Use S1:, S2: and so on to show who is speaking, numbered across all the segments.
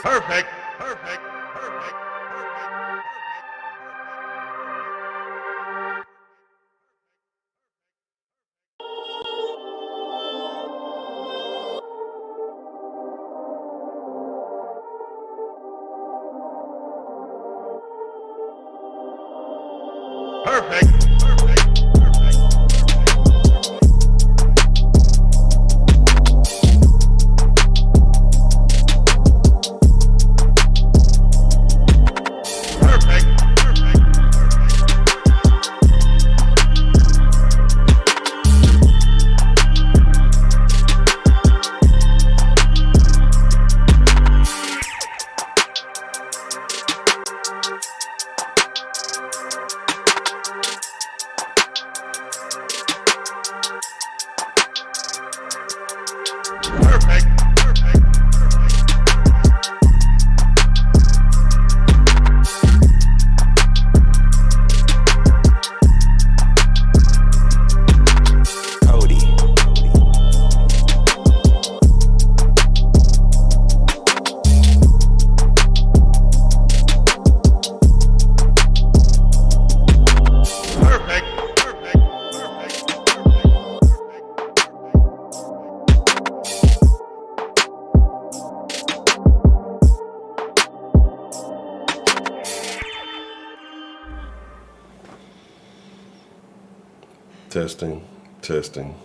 S1: Perfect.
S2: Testing.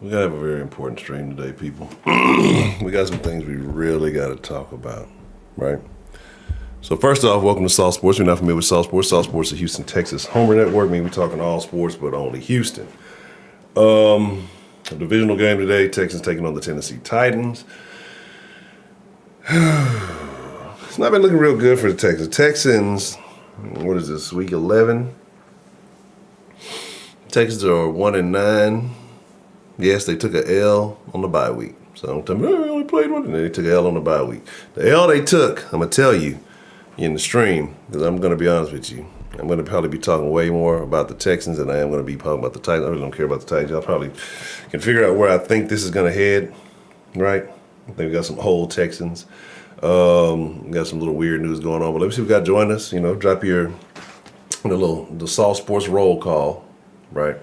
S2: We gotta have a very important stream today, people. We got some things we really gotta talk about, right? So first off, welcome to Salt Sports. If you're not familiar with Salt Sports, Salt Sports is a Houston, Texas homer network. I mean, we're talking all sports, but only Houston. A divisional game today, Texans taking on the Tennessee Titans. It's not been looking real good for the Texans. Texans, what is this, week 11? Texans are 1-9. Yes, they took an L on the bye week. So don't tell me, oh, they only played one, and they took an L on the bye week. The L they took, I'm going to tell you in the stream, because I'm going to be honest with you. I'm going to probably be talking way more about the Texans than I am going to be talking about the Titans. I really don't care about the Titans. Y'all probably can figure out where I think this is going to head, right? I think we got some whole Texans. We got some little weird news going on. But let me see who got join us. You know, drop your the Salt Sports roll call, right?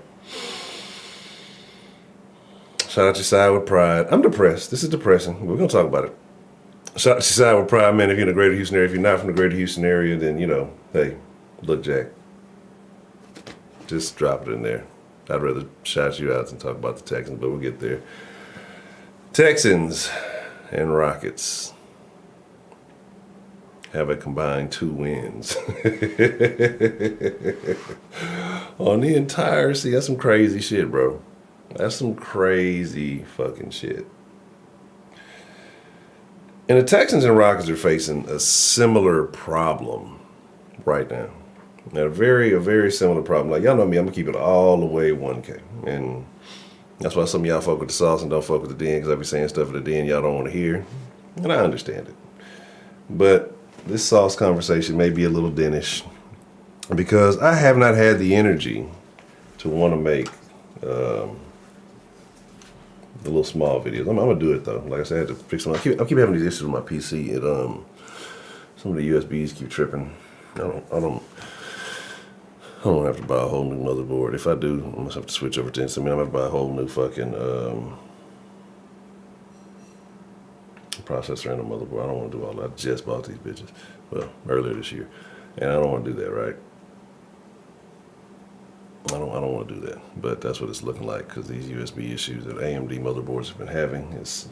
S2: Shout out your side with pride. I'm depressed. This is depressing. We're going to talk about it. Shout out your side with pride, man. If you're in the greater Houston area, if you're not from the greater Houston area, then, you know, hey, look, Jack, just drop it in there. I'd rather shout you out than talk about the Texans, but we'll get there. Texans and Rockets have a combined 2 wins. On the entire, see, that's some crazy shit, bro. That's some crazy fucking shit. And the Texans and Rockets are facing a similar problem right now. A very similar problem. Like, y'all know me, I'm going to keep it all the way 1K. And that's why some of y'all fuck with the sauce and don't fuck with the den, because I be saying stuff at the den y'all don't want to hear. And I understand it. But this sauce conversation may be a little denish, because I have not had the energy to want to make the little small videos. I'm going to do it, though. Like I said, I had to fix them. I keep having these issues with my PC. Some of the USBs keep tripping. I don't have to buy a whole new motherboard. If I do, I'm gonna have to switch over to Instant. I'm gonna have to buy a whole new fucking processor and a motherboard. I don't want to do all that. I just bought these bitches. Well, earlier this year, and I don't want to do that, right? I don't want to do that. But that's what it's looking like, because these USB issues that AMD motherboards have been having is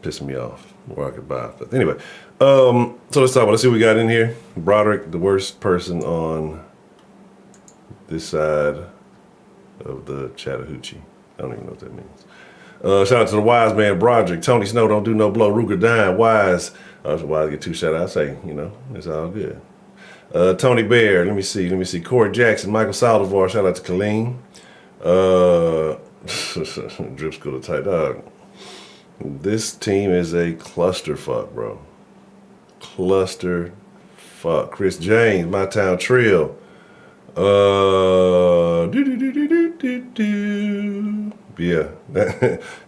S2: pissing me off where I could buy. But anyway, so let's talk about. Let's see what we got in here. Broderick, the worst person on this side of the Chattahoochee. I don't even know what that means. Shout out to the wise man, Broderick. Tony Snow, don't do no blow. Ruger Dine, wise. Wise get 2 shout outs. I say, you know, it's all good. Tony Bear, let me see. Corey Jackson, Michael Saldivar, shout out to Colleen. Drip School of Tight Dog. This team is a clusterfuck, bro. Cluster Fuck. Chris James, My Town Trill. Yeah.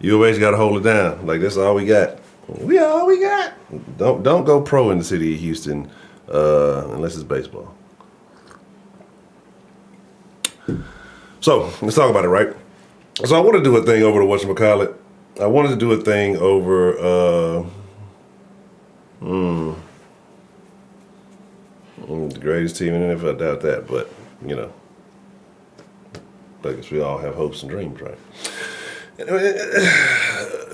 S2: UOH got to hold it down. Like, that's all we got. We all we got. Don't go pro in the city of Houston unless it's baseball. So, let's talk about it, right? So I want to do a thing over the whatchamacallit. I wanted to do a thing over the greatest team in the NFL. I doubt that, but you know, I guess we all have hopes and dreams, right?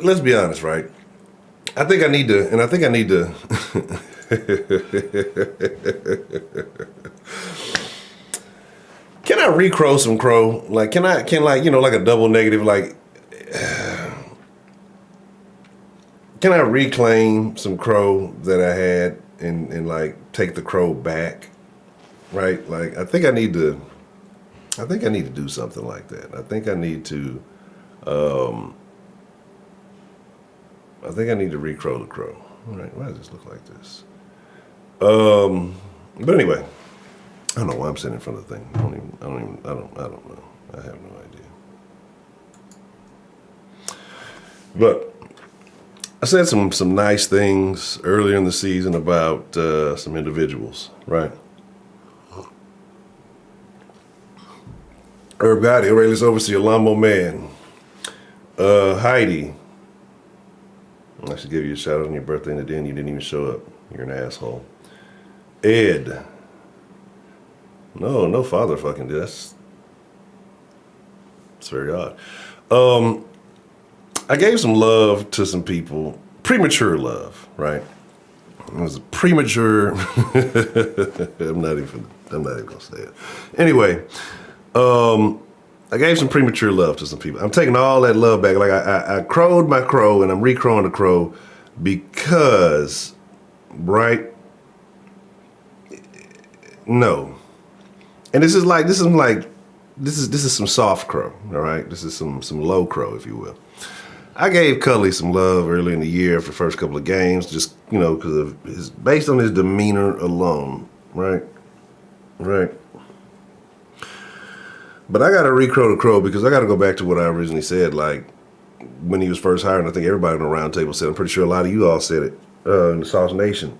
S2: Let's be honest, right? I think I need to. Can I recrow some crow? Like, can like, you know, like a double negative, like, can I reclaim some crow that I had and like take the crow back? Right? Like, I think I need to do something like that. I think I need to recrow the crow. All right, why does this look like this? But anyway, I don't know why I'm sitting in front of the thing. I don't know. I have no idea. But I said some nice things earlier in the season about some individuals, right? Herb Gotti, Aurelius Overseer, Lambo Man, Heidi. I should give you a shout out on your birthday and then you didn't even show up. You're an asshole. Ed. No father fucking did. It's very odd. I gave some love to some people. Premature love, right? It was a premature. I'm not even gonna say it. Anyway, I gave some premature love to some people. I'm taking all that love back. Like I crowed my crow and I'm recrowing the crow because, right? No. And this is some soft crow, all right? This is some low crow, if you will. I gave Cully some love early in the year for the first couple of games, just, you know, because of based on his demeanor alone, right? Right. But I got to recrow the crow because I got to go back to what I originally said. Like, when he was first hired, I think everybody on the round table said, I'm pretty sure a lot of you all said it in the Sauce Nation.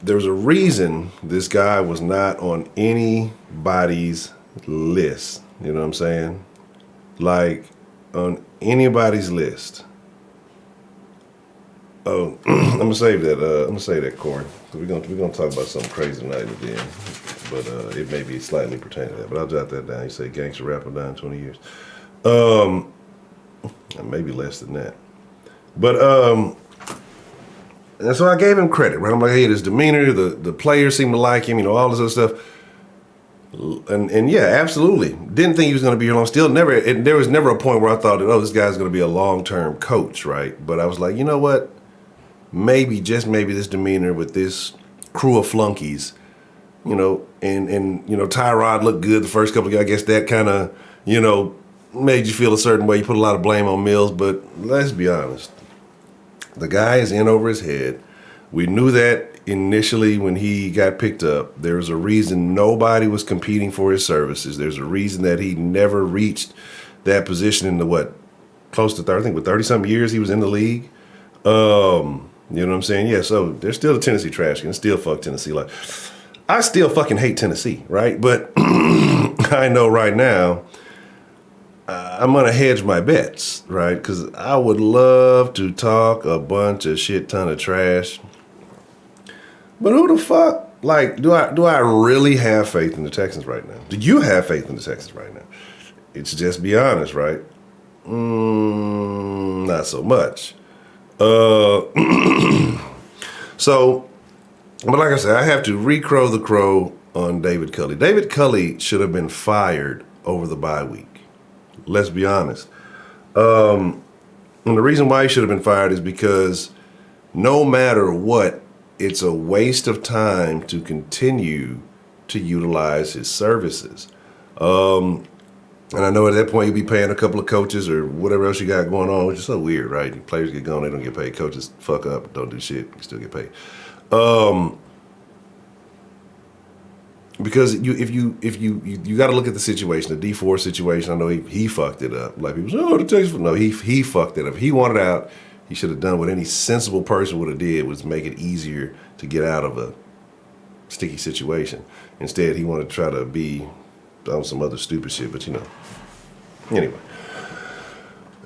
S2: There's a reason this guy was not on anybody's list. You know what I'm saying? Like, on anybody's list. Oh, I'm gonna save that, Corey. We're gonna talk about something crazy tonight again, but it may be slightly pertaining to that. But I'll jot that down. You say gangster rapper died in 20 years. Maybe less than that. But and so I gave him credit, right? I'm like, hey, his demeanor, the players seem to like him, you know, all this other stuff. And yeah, absolutely. Didn't think he was going to be here long. Still there was never a point where I thought that, oh, this guy's going to be a long-term coach, right? But I was like, you know what? Maybe, just maybe this demeanor with this crew of flunkies, you know, and you know, Tyrod looked good the first couple of games. I guess that kind of, you know, made you feel a certain way. You put a lot of blame on Mills, but let's be honest. The guy is in over his head. We knew that initially when he got picked up. There's a reason nobody was competing for his services. There's a reason that he never reached that position in the close to 30, I think with 30-something years he was in the league. You know what I'm saying? Yeah, so there's still the Tennessee trash can. Still fuck Tennessee. Like, I still fucking hate Tennessee, right? But I know right now I'm going to hedge my bets, right? Because I would love to talk a bunch of shit ton of trash. But who the fuck? Like, do I really have faith in the Texans right now? Do you have faith in the Texans right now? It's just be honest, right? Not so much. So, but like I said, I have to recrow the crow on David Culley. David Culley should have been fired over the bye week. Let's be honest. And the reason why he should have been fired is because no matter what, it's a waste of time to continue to utilize his services. And I know at that point you'll be paying a couple of coaches or whatever else you got going on, which is so weird, right? Players get gone, they don't get paid. Coaches fuck up, don't do shit, you still get paid. Because you got to look at the situation, the D4 situation. I know he fucked it up. Like people say, oh, the Texans. No, he fucked it up. He wanted out. He should have done what any sensible person would have did, was make it easier to get out of a sticky situation. Instead, he wanted to try to be on some other stupid shit. But anyway.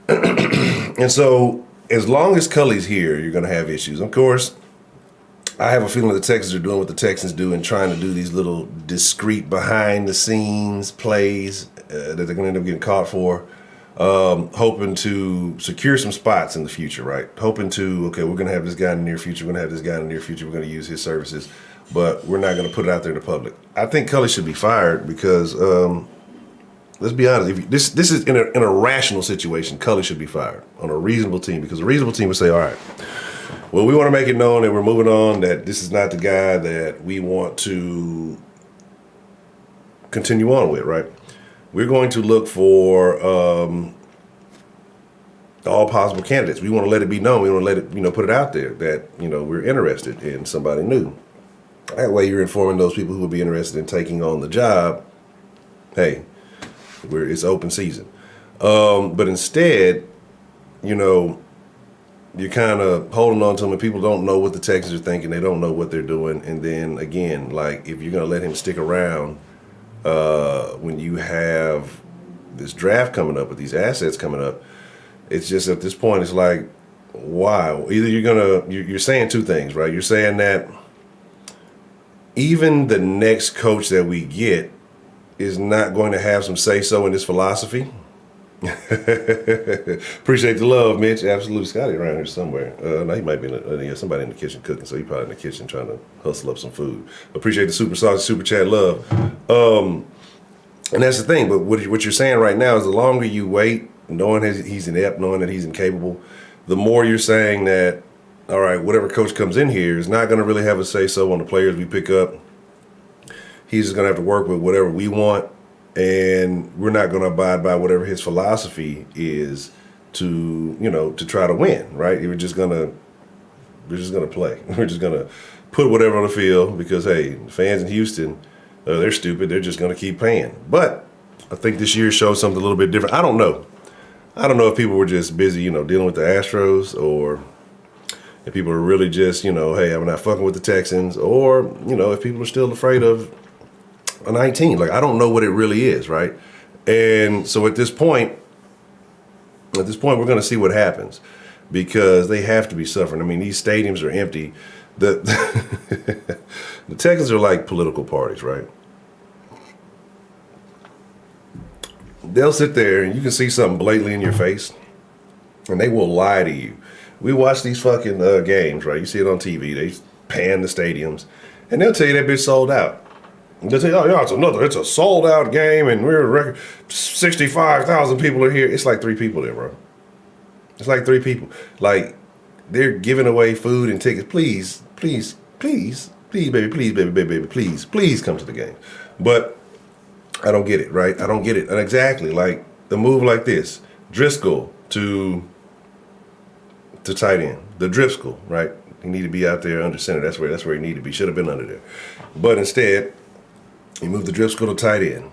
S2: And so, as long as Cully's here, you're going to have issues. Of course, I have a feeling the Texans are doing what the Texans do and trying to do these little discreet behind-the-scenes plays that they're going to end up getting caught for, hoping to secure some spots in the future, right? Hoping to, okay, we're going to have this guy in the near future, we're going to have this guy in the near future, we're going to use his services, but we're not going to put it out there in the public. I think Cully should be fired because, let's be honest, if this is in a rational situation, Cully should be fired on a reasonable team, because a reasonable team would say, all right, well, we want to make it known that we're moving on, that this is not the guy that we want to continue on with, right? We're going to look for all possible candidates. We want to let it be known. We want to let it, put it out there that, we're interested in somebody new. That way you're informing those people who would be interested in taking on the job, hey, it's open season. But instead, you're kind of holding on to them, and people don't know what the Texans are thinking. They don't know what they're doing. And then, again, like, if you're going to let him stick around when you have this draft coming up with these assets coming up, it's just at this point, it's like, why? Either you're saying two things, right? You're saying that even the next coach that we get is not going to have some say-so in this philosophy. Appreciate the love, Mitch. Absolutely. Scotty around here somewhere. No, he might be somebody in the kitchen cooking, so he probably in the kitchen trying to hustle up some food. Appreciate the super sauce, super chat love. And that's the thing, but what you're saying right now is the longer you wait, knowing he's inept, knowing that he's incapable, the more you're saying that, all right, whatever coach comes in here is not going to really have a say-so on the players we pick up. He's just going to have to work with whatever we want. And we're not going to abide by whatever his philosophy is to try to win, right? We're just going to play. We're just going to put whatever on the field because, hey, fans in Houston, they're stupid. They're just going to keep paying. But I think this year showed something a little bit different. I don't know if people were just busy, dealing with the Astros, or if people are really just, hey, I'm not fucking with the Texans, or, if people are still afraid of a 19. Like, I don't know what it really is, right? And so at this point, we're going to see what happens, because they have to be suffering. I mean, these stadiums are empty. The Texans are like political parties, right? They'll sit there and you can see something blatantly in your face, and they will lie to you. We watch these fucking games, right? You see it on TV. They pan the stadiums, and they'll tell you that bitch sold out. They say, oh, yeah, it's a sold out game, and we're a record 65,000 people are here. It's like 3 people there, bro. It's like 3 people. Like, they're giving away food and tickets. Please, baby, please come to the game. But I don't get it, right? I don't get it. And exactly, like, the move like this, Driscoll to tight end, the Driscoll, right? He need to be out there under center. That's where he need to be. Should have been under there. But instead, you move the Driscoll to tight end.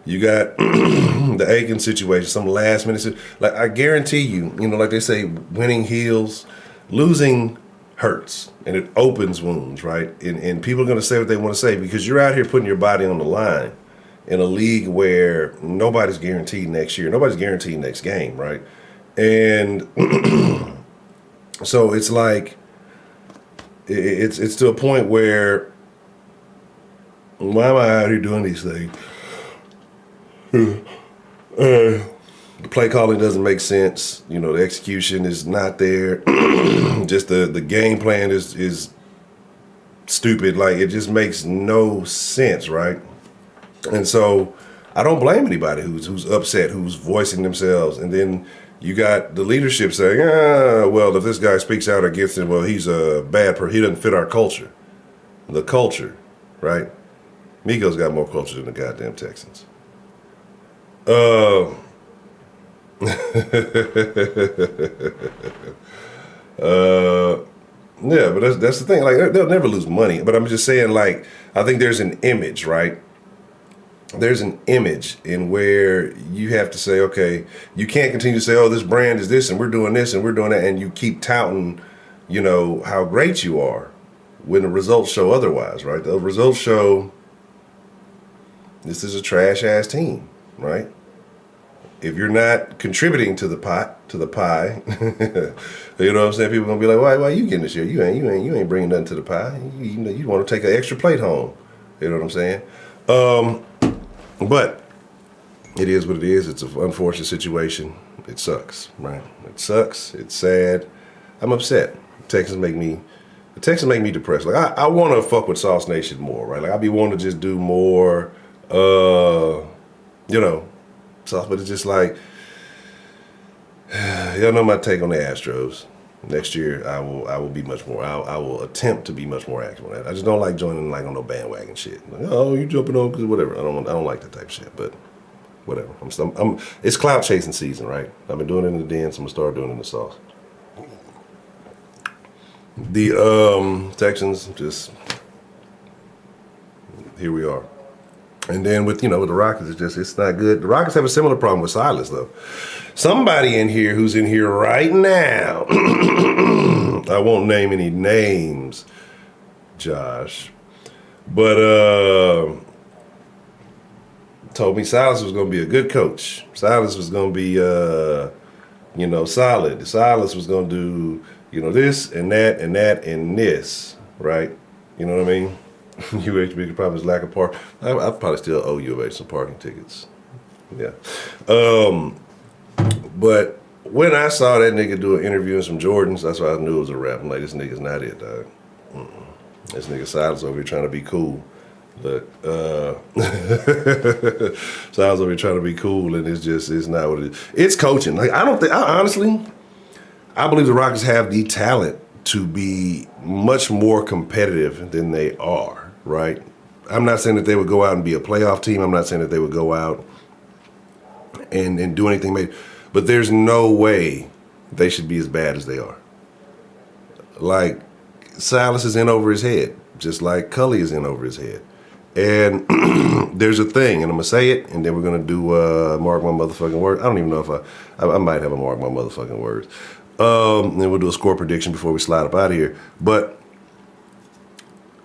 S2: You got the Aiken situation, some last minute. Like, I guarantee you, like they say, winning heals, losing hurts, and it opens wounds, right? And people are going to say what they want to say, because you're out here putting your body on the line in a league where nobody's guaranteed next year. Nobody's guaranteed next game, right? And so it's like, it's to a point where, why am I out here doing these things? The play calling doesn't make sense. The execution is not there. Just the game plan is stupid. Like, it just makes no sense, right? And so I don't blame anybody who's upset, who's voicing themselves. And then you got the leadership saying, well, if this guy speaks out against him, well, he's a bad person. He doesn't fit our culture. The culture, right? Migos got more culture than the goddamn Texans. Uh, yeah, but that's the thing. Like they'll never lose money. But I'm just saying, like, I think there's an image, right? There's an image in where you have to say, okay, you can't continue to say, oh, this brand is this, and we're doing this, and we're doing that, and you keep touting, how great you are, when the results show otherwise, right? The results show this is a trash ass team, right? If you're not contributing to the pie, you know what I'm saying? People are gonna be like, why you getting this shit? You ain't bringing nothing to the pie. You want to take an extra plate home. You know what I'm saying? But it is what it is. It's an unfortunate situation. It sucks, right? It sucks. It's sad. I'm upset. The Texans make me depressed. Like I want to fuck with Sauce Nation more, right? Like I be wanting to just do more, Sauce, but it's just like, y'all know my take on the Astros. Next year, I will be much more. I will attempt to be much more active on that. I just don't like joining like on no bandwagon shit. Like, oh, you jumping on because whatever. I don't like that type of shit. But whatever. It's cloud chasing season, right? I've been doing it in the den, so I'm gonna start doing it in the sauce. The Texans, just here we are. And then with the Rockets, it's not good. The Rockets have a similar problem with Silas though. Somebody in here who's in here right now, I won't name any names, Josh, but told me Silas was going to be a good coach. Silas was going to be, solid. Silas was going to do, this and that and that and this, right? You know what I mean? UHB could probably lack of park. I probably still owe U of H some parking tickets. Yeah. But when I saw that nigga do an interview in some Jordans, that's why I knew it was a rap. I'm like, this nigga's not it, dog. This nigga Silas over here trying to be cool. But Silas over here trying to be cool, and it's not what it is. It's coaching. Like I believe the Rockets have the talent to be much more competitive than they are, right? I'm not saying that they would go out and be a playoff team. I'm not saying that they would go out and do anything major. But there's no way they should be as bad as they are. Like, Silas is in over his head, just like Cully is in over his head. And there's a thing, and I'm going to say it, and then we're going to do mark my motherfucking words. I don't even know if I might have a mark my motherfucking words. And then we'll do a score prediction before we slide up out of here. But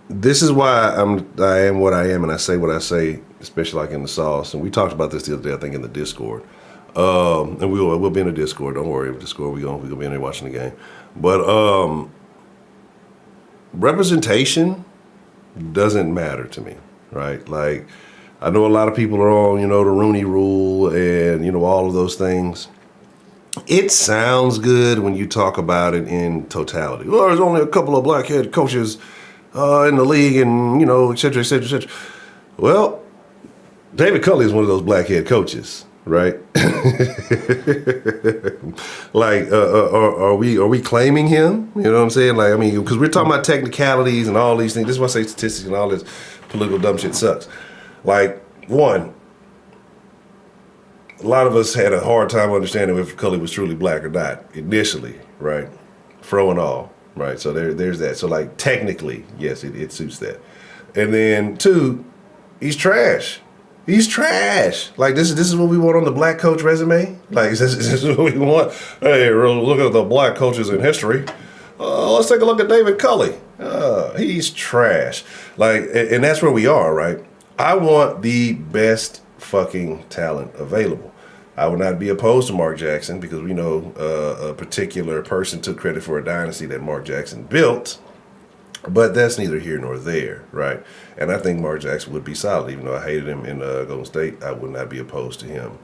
S2: this is why I am what I am, and I say what I say, especially like in the sauce. And we talked about this the other day, I think, in the Discord. And we'll be in the Discord. Don't worry, Discord. We're gonna be in there watching the game. But representation doesn't matter to me, right? Like I know a lot of people are on, the Rooney Rule and all of those things. It sounds good when you talk about it in totality. Well, there's only a couple of black head coaches in the league, and et cetera, et cetera, et cetera. Well, David Culley is one of those black head coaches. Right? Like, are we claiming him? You know what I'm saying? Like, I mean, because we're talking about technicalities and all these things. This is why I say statistics and all this political dumb shit sucks. Like, one, a lot of us had a hard time understanding if Cully was truly black or not initially, right? Fro and all, right? So there's that. So like, technically, yes, it suits that. And then two, he's trash. He's trash. Like this is what we want on the black coach resume. Like is this what we want? Hey, look at the black coaches in history. Let's take a look at David Culley. He's trash. Like, and that's where we are, right? I want the best fucking talent available. I would not be opposed to Mark Jackson because we know a particular person took credit for a dynasty that Mark Jackson built. But that's neither here nor there, right? And I think Mark Jackson would be solid, even though I hated him in Golden State. I would not be opposed to him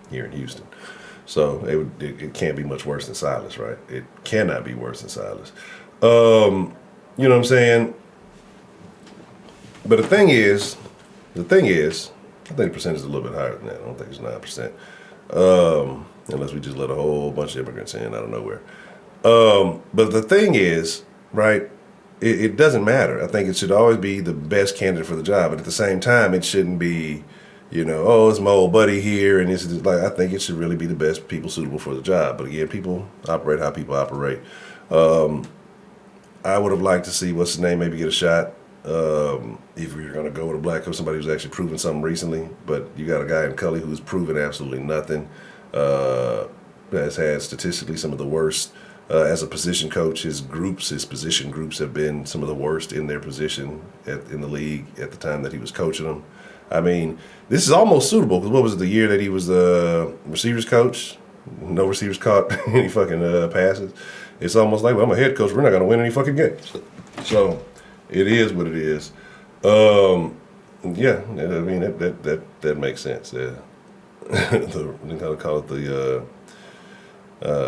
S2: here in Houston. So it can't be much worse than Silas, right? It cannot be worse than Silas. You know what I'm saying? But the thing is, I think the percentage is a little bit higher than that. I don't think it's 9%. Unless we just let a whole bunch of immigrants in out of nowhere. But the thing is, right, it doesn't matter. I think it should always be the best candidate for the job. But at the same time, it shouldn't be Oh, it's my old buddy here, and it's like I think it should really be the best people suitable for the job. But again, people operate how people operate. I would have liked to see what's his name maybe get a shot. If we were going to go with a black coach, somebody who's actually proven something recently, but you got a guy in Cully who's proven absolutely nothing. Has had statistically some of the worst as a position coach. His position groups have been some of the worst in their position in the league at the time that he was coaching them. I mean, this is almost suitable because what was it, the year that he was the receivers coach? No receivers caught any fucking passes. It's almost like, well, I'm a head coach. We're not going to win any fucking games. So it is what it is. Yeah, I mean, that makes sense. Yeah. They kind of call it the,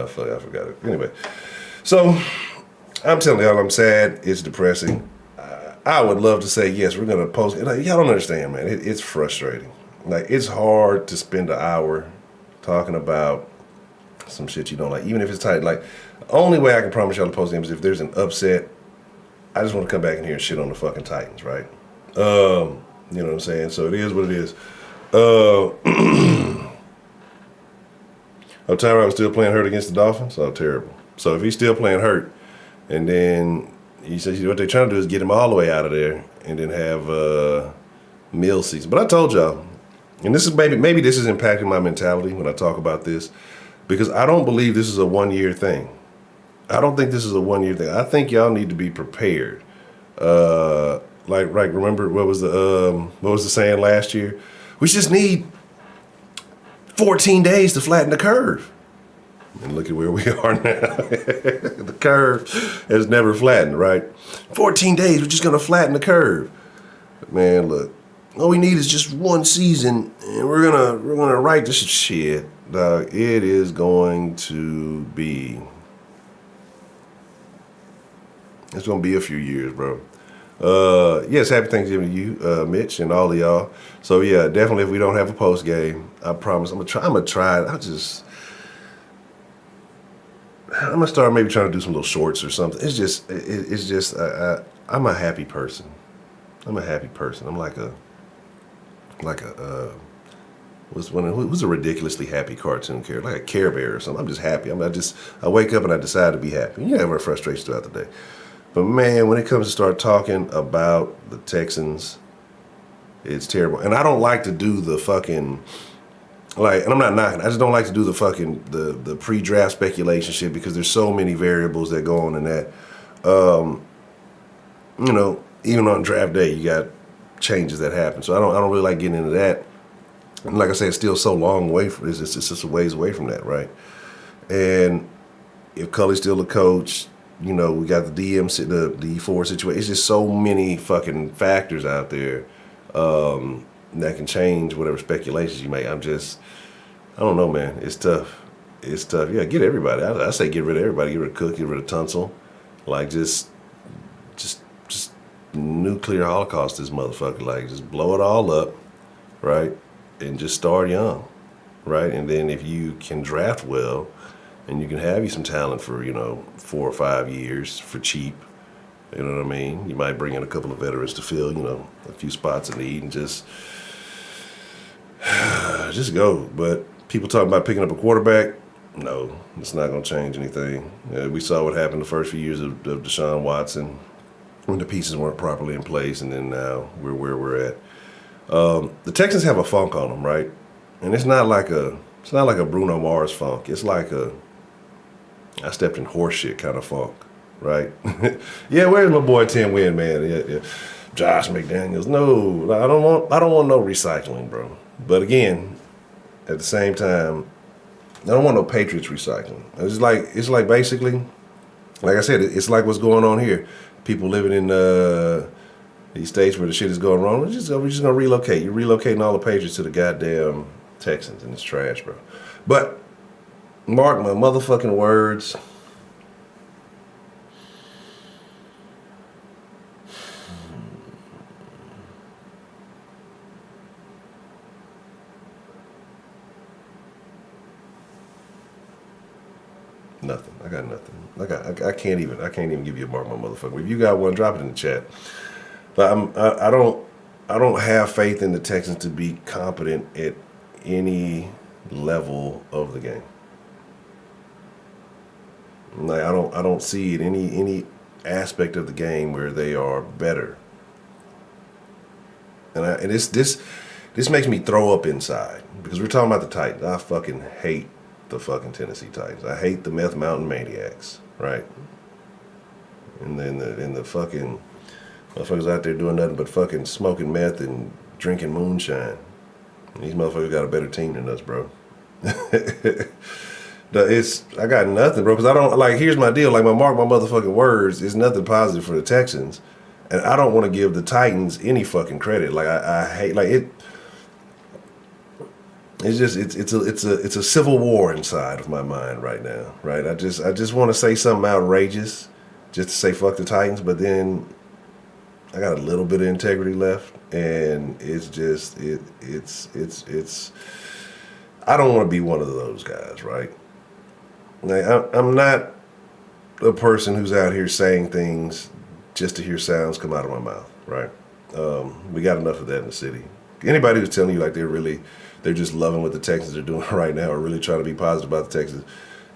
S2: fuck, I forgot it. Anyway, so I'm telling y'all, I'm sad. It's depressing. I would love to say, yes, we're going to post. Like, y'all don't understand, man. It's frustrating. Like, it's hard to spend an hour talking about some shit you don't like, even if it's tight. Like, the only way I can promise y'all to post games is if there's an upset. I just want to come back in here and shit on the fucking Titans, right? You know what I'm saying? So it is what it is. Oh, Tyrod was still playing hurt against the Dolphins? Oh, terrible. So if he's still playing hurt, and then he says what they're trying to do is get him all the way out of there and then have meal season. But I told y'all, and this is maybe this is impacting my mentality when I talk about this, because I don't believe this is a one-year thing. I don't think this is a one-year thing. I think y'all need to be prepared. Remember what was the saying last year? We just need 14 days to flatten the curve. And look at where we are now. The curve has never flattened, right? 14 days, we're just gonna flatten the curve. Man, look, all we need is just one season, and we're gonna right this shit, dog. It is going to be. It's gonna be a few years, bro. Yes, happy Thanksgiving to you, Mitch, and all of y'all. So yeah, definitely if we don't have a post game, I promise I'm gonna try it. I'm gonna start maybe trying to do some little shorts or something. It's just I'm a happy person. I'm a happy person. I'm like a who's a ridiculously happy cartoon character, like a Care Bear or something. I'm just happy. I wake up and I decide to be happy. You have our frustrations throughout the day. But man, when it comes to start talking about the Texans, it's terrible. And I don't like to do the fucking, and I'm not knocking, I just don't like to do the fucking, the pre-draft speculation shit because there's so many variables that go on in that. Even on draft day, you got changes that happen. So I don't really like getting into that. And like I say, it's still so long away from this. It's just a ways away from that, right? And if Cully's still the coach, we got the DM, the D4 situation. It's just so many fucking factors out there that can change whatever speculations you make. I don't know, man. It's tough. It's tough. Yeah, get everybody. I say get rid of everybody. Get rid of Cook. Get rid of Tunsil. Like just nuclear holocaust this motherfucker. Like just blow it all up, right? And just start young, right? And then if you can draft well, and you can have you some talent for 4 or 5 years for cheap. You know what I mean? You might bring in a couple of veterans to fill a few spots in need and just go. But people talking about picking up a quarterback, no, it's not going to change anything. We saw what happened the first few years of Deshaun Watson when the pieces weren't properly in place, and then now we're where we're at. The Texans have a funk on them, right? And it's not like a Bruno Mars funk. It's like I stepped in horse shit kind of funk, right? Yeah, where's my boy Tim Wynn, man? Yeah. Josh McDaniels. No, I don't want no recycling, bro. But again, at the same time, I don't want no Patriots recycling. It's like basically, like I said, it's like what's going on here. People living in these states where the shit is going wrong. We're just gonna relocate. You're relocating all the Patriots to the goddamn Texans, and it's trash, bro. But mark my motherfucking words. Nothing. I got nothing. I can't even give you a mark my motherfucker. If you got one, drop it in the chat. But I I don't have faith in the Texans to be competent at any level of the game. Like I don't see it any aspect of the game where they are better. And this makes me throw up inside because we're talking about the Titans. I fucking hate the fucking Tennessee Titans. I hate the Meth Mountain Maniacs, right? And then the fucking motherfuckers out there doing nothing but fucking smoking meth and drinking moonshine. And these motherfuckers got a better team than us, bro. I got nothing, bro, because I don't, like, here's my deal. Like, mark my motherfucking words, it's nothing positive for the Texans. And I don't want to give the Titans any fucking credit. Like, I hate, like, it's just, it's a civil war inside of my mind right now, right? I just want to say something outrageous just to say fuck the Titans, but then I got a little bit of integrity left, and it's just, it's I don't want to be one of those guys, right? Like, I'm not a person who's out here saying things just to hear sounds come out of my mouth, right? We got enough of that in the city. Anybody who's telling you like they're just loving what the Texans are doing right now or really trying to be positive about the Texans,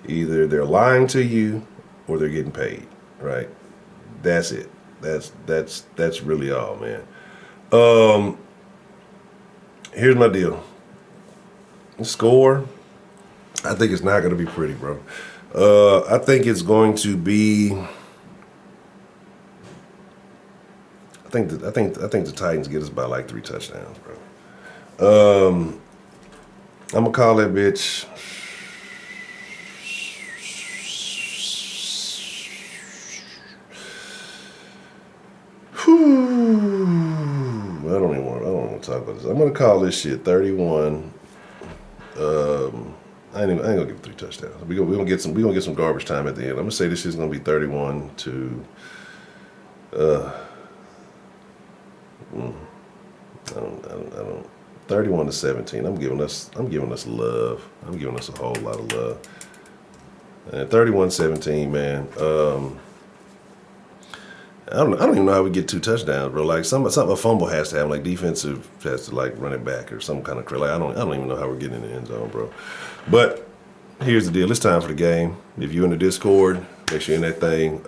S2: either they're lying to you or they're getting paid, right? That's it. That's really all, man. Here's my deal. The score, I think it's not going to be pretty, bro. I think it's going to be. I think the Titans get us by like 3 touchdowns, bro. I'm gonna call that bitch. I don't want to talk about this. I'm gonna call this shit 31. I ain't gonna give 3 touchdowns. We gonna get some garbage time at the end. I'm gonna say this shit's gonna be 31 to. I don't. 31 to 17. I'm giving us love. I'm giving us a whole lot of love. And 31-17, man. I don't even know how we get 2 touchdowns, bro. Like something a fumble has to happen. Like defensive has to like run it back or some kind of like I don't even know how we're getting in the end zone, bro. But here's the deal. It's time for the game. If you're in the Discord, make sure you're in that thing.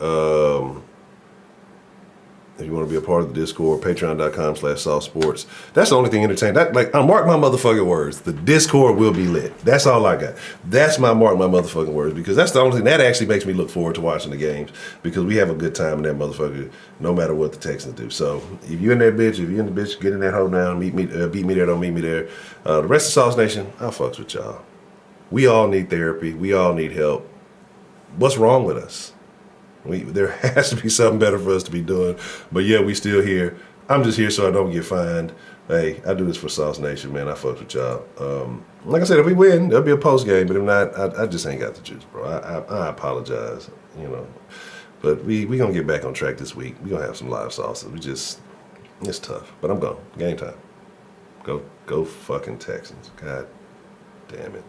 S2: If you want to be a part of the Discord, patreon.com/softsports. That's the only thing entertaining. That, like, I mark my motherfucking words. The Discord will be lit. That's all I got. That's my mark my motherfucking words, because that's the only thing that actually makes me look forward to watching the games, because we have a good time in that motherfucker no matter what the Texans do. So if you're in that bitch, get in that hole down, beat me there, don't meet me there. The rest of Sauce Nation, I fucks with y'all. We all need therapy. We all need help. What's wrong with us? There has to be something better for us to be doing. But yeah, we still here. I'm just here so I don't get fined. Hey, I do this for Sauce Nation, man. I fuck with y'all. Like I said, if we win, there'll be a post game. But if not, I just ain't got the juice, bro. I apologize, you know. But we gonna get back on track this week. We gonna have some live sauces. It's tough. But I'm gone. Game time. Go fucking Texans. God damn it.